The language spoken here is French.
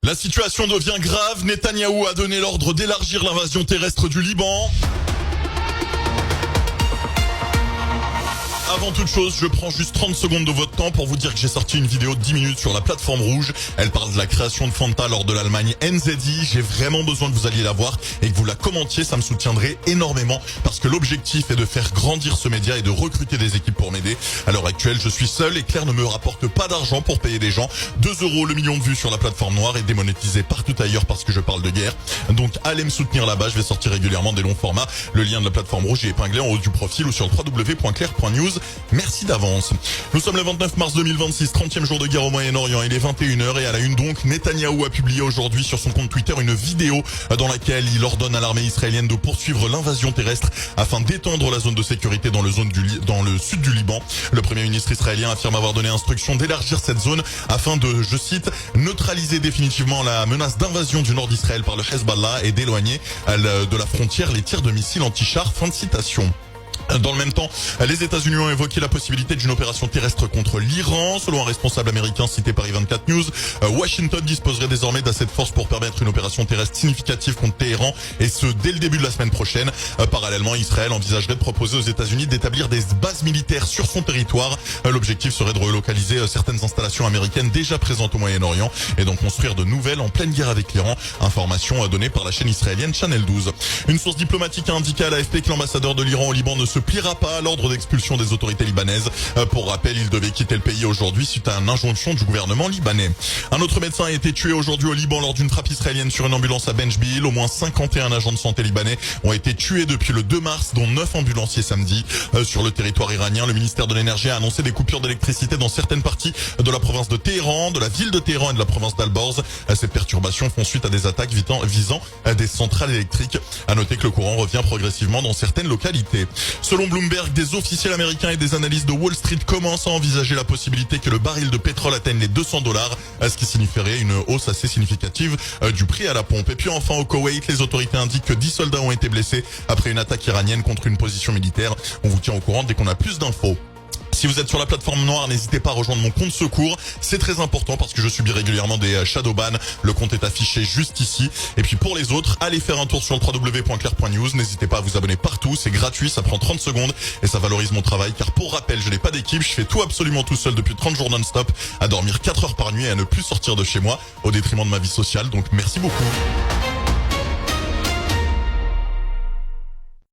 La situation devient grave. Netanyahou a donné l'ordre d'élargir l'invasion terrestre du Liban. Avant toute chose, je prends juste 30 secondes de votre temps pour vous dire que j'ai sorti une vidéo de 10 minutes sur la plateforme rouge. Elle parle de la création de Fanta lors de l'Allemagne NZI. J'ai vraiment besoin que vous alliez la voir et que vous la commentiez. Ça me soutiendrait énormément parce que l'objectif est de faire grandir ce média et de recruter des équipes pour m'aider. À l'heure actuelle, je suis seul et Claire ne me rapporte pas d'argent pour payer des gens. 2 € le million de vues sur la plateforme noire et démonétisé partout ailleurs parce que je parle de guerre. Donc allez me soutenir là-bas. Je vais sortir régulièrement des longs formats. Le lien de la plateforme rouge est épinglé en haut du profil ou sur www.claire.news. Merci d'avance. Nous sommes le 29 mars 2026, 30e jour de guerre au Moyen-Orient. Il est 21h et à la une donc, Netanyahou a publié aujourd'hui sur son compte Twitter une vidéo dans laquelle il ordonne à l'armée israélienne de poursuivre l'invasion terrestre afin d'étendre la zone de sécurité dans le sud du Liban. Le premier ministre israélien affirme avoir donné instruction d'élargir cette zone afin de, je cite, neutraliser définitivement la menace d'invasion du nord d'Israël par le Hezbollah et d'éloigner de la frontière les tirs de missiles anti-chars. Fin de citation. Dans le même temps, les États-Unis ont évoqué la possibilité d'une opération terrestre contre l'Iran. Selon un responsable américain cité par i24 News, Washington disposerait désormais d'assez de force pour permettre une opération terrestre significative contre Téhéran, et ce dès le début de la semaine prochaine. Parallèlement, Israël envisagerait de proposer aux États-Unis d'établir des bases militaires sur son territoire. L'objectif serait de relocaliser certaines installations américaines déjà présentes au Moyen-Orient et d'en construire de nouvelles en pleine guerre avec l'Iran. Information donnée par la chaîne israélienne Channel 12. Une source diplomatique a indiqué à l'AFP que l'ambassadeur de l'Iran au Liban ne se pliera pas à l'ordre d'expulsion des autorités libanaises. Pour rappel, il devait quitter le pays aujourd'hui suite à une injonction du gouvernement libanais. Un autre médecin a été tué aujourd'hui au Liban lors d'une frappe israélienne sur une ambulance à Benjbil. Au moins 51 agents de santé libanais ont été tués depuis le 2 mars, dont 9 ambulanciers samedi. Sur le territoire iranien, le ministère de l'énergie a annoncé des coupures d'électricité dans certaines parties de la province de Téhéran, de la ville de Téhéran et de la province d'Al-Borz. Ces perturbations font suite à des attaques visant des centrales électriques. À noter que le courant revient progressivement dans certaines localités. Selon Bloomberg, des officiels américains et des analystes de Wall Street commencent à envisager la possibilité que le baril de pétrole atteigne les $200, ce qui signifierait une hausse assez significative du prix à la pompe. Et puis enfin au Koweït, les autorités indiquent que 10 soldats ont été blessés après une attaque iranienne contre une position militaire. On vous tient au courant dès qu'on a plus d'infos. Si vous êtes sur la plateforme noire, n'hésitez pas à rejoindre mon compte secours. C'est très important parce que je subis régulièrement des shadow bans. Le compte est affiché juste ici. Et puis pour les autres, allez faire un tour sur le www.claire.news. N'hésitez pas à vous abonner partout. C'est gratuit, ça prend 30 secondes et ça valorise mon travail. Car pour rappel, je n'ai pas d'équipe. Je fais tout absolument tout seul depuis 30 jours non-stop, à dormir 4 heures par nuit et à ne plus sortir de chez moi au détriment de ma vie sociale. Donc merci beaucoup.